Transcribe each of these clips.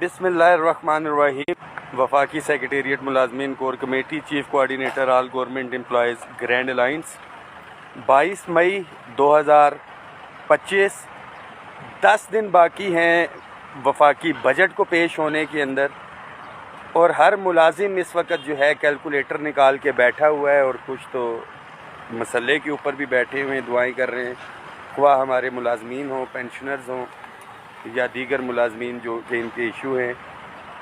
बिस्मिल्लाहिर्रहमानिर्रहीम। वफाकी सेक्रेटेरिएट मुलाजमीन core committee chief coordinator all government employees grand alliance 22 मई 2025। 10 दिन बाकी हैं वफाकी बजट को पेश होने के अंदर, और हर मुलाजिम इस वक्त जो है कैलकुलेटर निकाल के बैठा हुआ है, और कुछ तो मसले के ऊपर भी बैठे हुए हैं, दुआएं कर रहे हैं, ख्वाह हमारे मुलाजमीन हों, पेंशनर्स हों या दीगर मुलाजमीन जो कि इनके इशू हैं।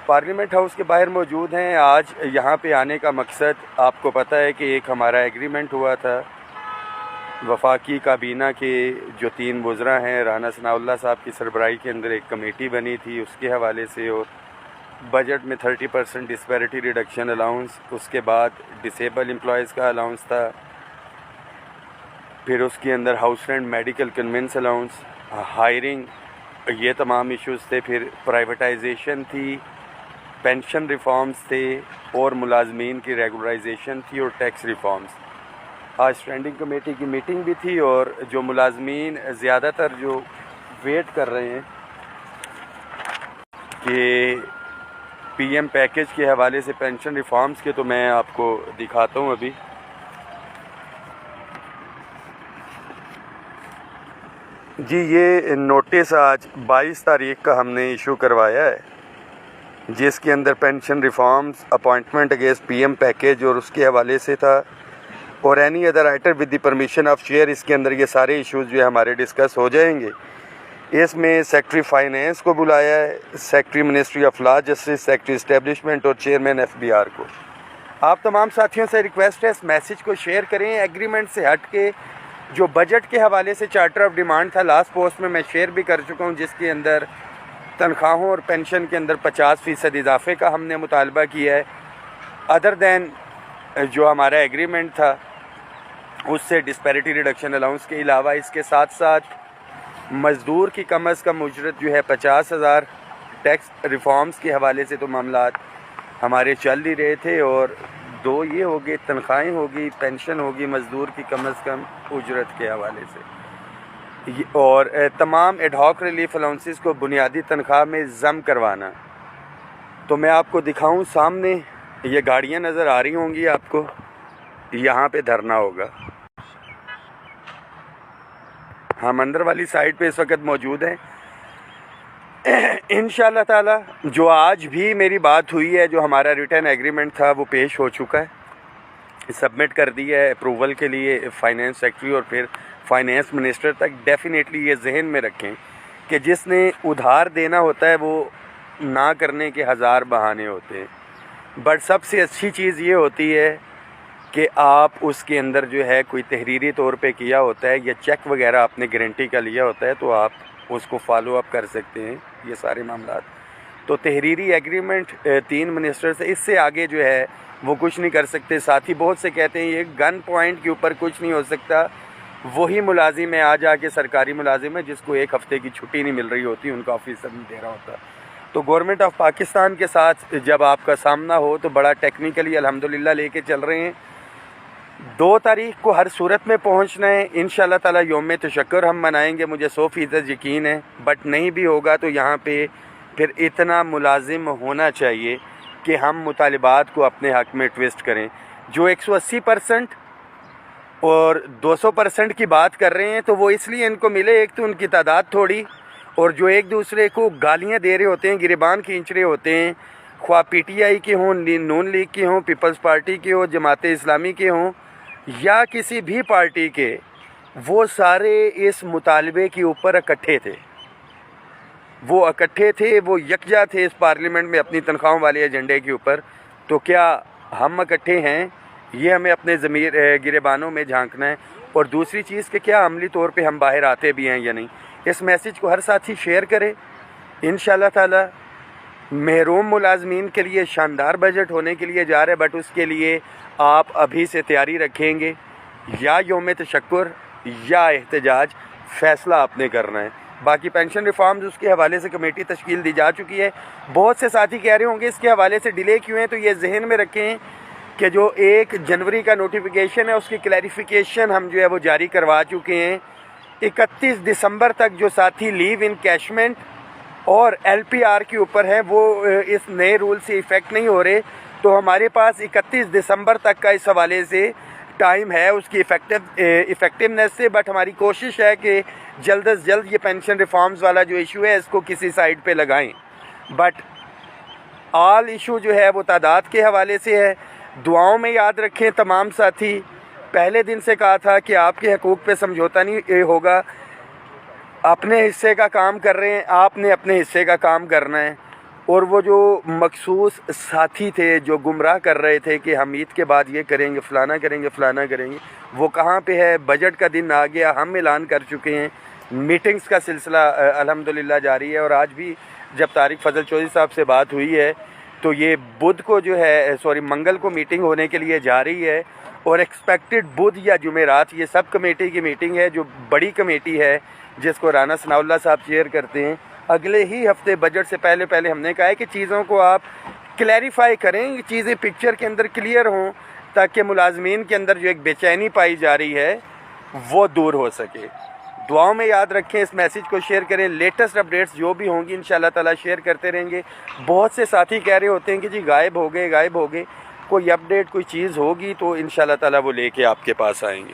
पार्लियामेंट हाउस के बाहर मौजूद हैं। आज यहाँ पे आने का मकसद आपको पता है कि एक हमारा एग्रीमेंट हुआ था वफाकी काबीना के जो 3 वज़रा हैं, राना सनाउल्लाह साहब की सरबराही के अंदर एक कमेटी बनी थी, उसके हवाले से, और बजट में 30% डिस्पैरिटी रिडक्शन अलाउंस, उसके बाद डिसेबल एम्प्लॉयज़ का अलाउंस था, फिर उसके अंदर house rent, medical convince allowance, hiring, ये तमाम इश्यूज़ थे। फिर प्राइवेटाइजेशन थी, पेंशन रिफॉर्म्स थे, और मुलाजमीन की रेगुलराइजेशन थी, और टैक्स रिफॉर्म्स। आज स्टैंडिंग कमेटी की मीटिंग भी थी, और जो मुलाजमीन ज़्यादातर जो वेट कर रहे हैं कि पीएम पैकेज के हवाले से पेंशन रिफॉर्म्स के, तो मैं आपको दिखाता हूँ अभी। जी, ये नोटिस आज 22 तारीख का हमने इशू करवाया है, जिसके अंदर pension reforms, appointment against PM package और उसके हवाले से था, और any other item with the permission of chair. इसके अंदर ये सारे इश्यूज़ जो है हमारे डिस्कस हो जाएंगे। इसमें सेक्रेटरी फाइनेंस को बुलाया है, secretary ministry of law justice, secretary establishment और चेयरमैन एफबीआर को। आप तमाम साथियों से रिक्वेस्ट है इस मैसेज को शेयर करें। एग्रीमेंट से हट के जो बजट के हवाले से चार्टर ऑफ डिमांड था, लास्ट पोस्ट में मैं शेयर भी कर चुका हूँ, जिसके अंदर तनख्वाहों और पेंशन के अंदर 50% इजाफे का हमने मुतालबा किया है। अदर दैन जो हमारा एग्रीमेंट था उससे डिस्पैरिटी रिडक्शन अलाउंस के अलावा, इसके साथ साथ मज़दूर की कम अज़ कम उजरत जो है 50,000, टैक्स रिफॉर्म्स के हवाले से तो मामलात हमारे चल ही रहे थे, और 2 ये हो गए, तनख्वाहें होगी, पेंशन होगी, मज़दूर की कम अज़ कम उजरत के हवाले से, और तमाम एडहॉक रिलीफ अलाउंसेस को बुनियादी तनख्वाह में ज़म करवाना। तो मैं आपको दिखाऊं, सामने ये गाड़ियां नज़र आ रही होंगी आपको, यहाँ पे धरना होगा। हम अंदर वाली साइड पे इस वक्त मौजूद हैं। इंशाअल्लाह ताला जो आज भी मेरी बात हुई है, जो हमारा रिटर्न एग्रीमेंट था वो पेश हो चुका है, सबमिट कर दिया है अप्रूवल के लिए फाइनेंस सेक्रेटरी और फिर फाइनेंस मिनिस्टर तक। डेफिनेटली ये जहन में रखें कि जिसने उधार देना होता है वो ना करने के हज़ार बहाने होते हैं, बट सबसे अच्छी चीज़ ये होती है कि आप उसके अंदर जो है कोई तहरीरी तौर पे किया होता है या चेक वगैरह आपने गारंटी का लिया होता है, तो आप उसको फॉलो अप कर सकते हैं, ये सारे मामलात। तो तहरीरी एग्रीमेंट 3 मिनिस्टर से, इससे आगे जो है वो कुछ नहीं कर सकते। साथ ही बहुत से कहते हैं ये गन पॉइंट के ऊपर कुछ नहीं हो सकता। वही मुलाजिम है, आज आके सरकारी मुलाजिम है जिसको 1 हफ़्ते की छुट्टी नहीं मिल रही होती, उनका ऑफिसर नहीं दे रहा होता। तो गवर्नमेंट ऑफ पाकिस्तान के साथ जब आपका सामना हो तो बड़ा टेक्निकली अल्हम्दुलिल्लाह लेके चल रहे हैं। 2 तारीख को हर सूरत में पहुंचना है। इंशाअल्लाह ताला यौम तशक्कुर हम मनाएंगे, मुझे 100% यकीन है, बट नहीं भी होगा तो यहाँ पे फिर इतना मुलाजिम होना चाहिए कि हम मुतालिबात को अपने हक़ में ट्विस्ट करें। जो 180% और 200% की बात कर रहे हैं तो वो इसलिए इनको मिले, एक तो उनकी तादाद थोड़ी, और जो एक दूसरे को गालियाँ दे रहे होते हैं, गिरबान खींच रहे होते हैं, ख्वाह PTI के हों, नून लीग के हों, पीपल्स पार्टी के हों, जमात इस्लामी के हों या किसी भी पार्टी के, वो सारे इस मुतालबे के ऊपर इकट्ठे थे, वो इकट्ठे थे, वो यकजा थे इस पार्लियामेंट में अपनी तनख्वाहों वाले एजेंडे के ऊपर। तो क्या हम इकट्ठे हैं? ये हमें अपने ज़मीर गिरेबानों में झांकना है। और दूसरी चीज़ कि क्या अमली तौर पे हम बाहर आते भी हैं या नहीं। इस मैसेज को हर साथी शेयर करें। इंशाअल्लाह ताला महरूम मुलाजमीन के लिए शानदार बजट होने के लिए जा रहे हैं, बट उसके लिए आप अभी से तैयारी रखेंगे, या यौम तशक्कुर या एहतजाज, फ़ैसला आपने करना है। बाकी पेंशन रिफॉर्म्स उसके हवाले से कमेटी तश्कील दी जा चुकी है। बहुत से साथी कह रहे होंगे इसके हवाले से डिले क्यों है, तो ये जहन में रखें कि जो 1 जनवरी का नोटिफिकेशन है उसकी क्लैरिफिकेशन हम जो है वो जारी करवा चुके हैं। 31 दिसंबर तक जो साथी लीव इनकैशमेंट اور LPR کے اوپر ہیں وہ اس نئے رول سے افیکٹ نہیں ہو رہے، تو ہمارے پاس 31 دسمبر تک کا اس حوالے سے ٹائم ہے اس کی افیکٹونیس سے. بٹ ہماری کوشش ہے کہ جلد از جلد یہ پینشن ریفارمز والا جو ایشو ہے اس کو کسی سائڈ پہ لگائیں. بٹ آل ایشو جو ہے وہ تعداد کے حوالے سے ہے. دعاؤں میں یاد رکھیں تمام ساتھی. پہلے دن سے کہا تھا کہ آپ کے حقوق پہ سمجھوتا نہیں ہوگا. اپنے حصے کا کام کر رہے ہیں، آپ نے اپنے حصے کا کام کرنا ہے. اور وہ جو مخصوص ساتھی تھے جو گمراہ کر رہے تھے کہ ہم عید کے بعد یہ کریں گے، فلانا کریں گے، فلانا کریں گے، وہ کہاں پہ ہے؟ بجٹ کا دن آ گیا، ہم اعلان کر چکے ہیں. میٹنگز کا سلسلہ الحمدللہ جاری ہے. اور آج بھی جب طارق فضل چودھری صاحب سے بات ہوئی ہے تو یہ بدھ کو جو ہے منگل کو میٹنگ ہونے کے لیے جا رہی ہے. اور ایکسپیکٹڈ بدھ یا جمعرات یہ سب کمیٹی کی میٹنگ ہے، جو بڑی کمیٹی ہے جس کو رانا ثناء اللہ صاحب چیئر کرتے ہیں. اگلے ہی ہفتے بجٹ سے پہلے ہم نے کہا ہے کہ چیزوں کو آپ کلیریفائی کریں، یہ چیزیں پکچر کے اندر کلیئر ہوں تاکہ ملازمین کے اندر جو ایک بے چینی پائی جا رہی ہے وہ دور ہو سکے. دعاؤں میں یاد رکھیں، اس میسیج کو شیئر کریں. لیٹسٹ اپڈیٹس جو بھی ہوں گی انشاءاللہ تعالیٰ شیئر کرتے رہیں گے. بہت سے ساتھی کہہ رہے ہوتے ہیں کہ جی غائب ہو گئے. کوئی اپڈیٹ کوئی چیز ہوگی تو انشاءاللہ تعالیٰ وہ لے کے آپ کے پاس آئیں گے.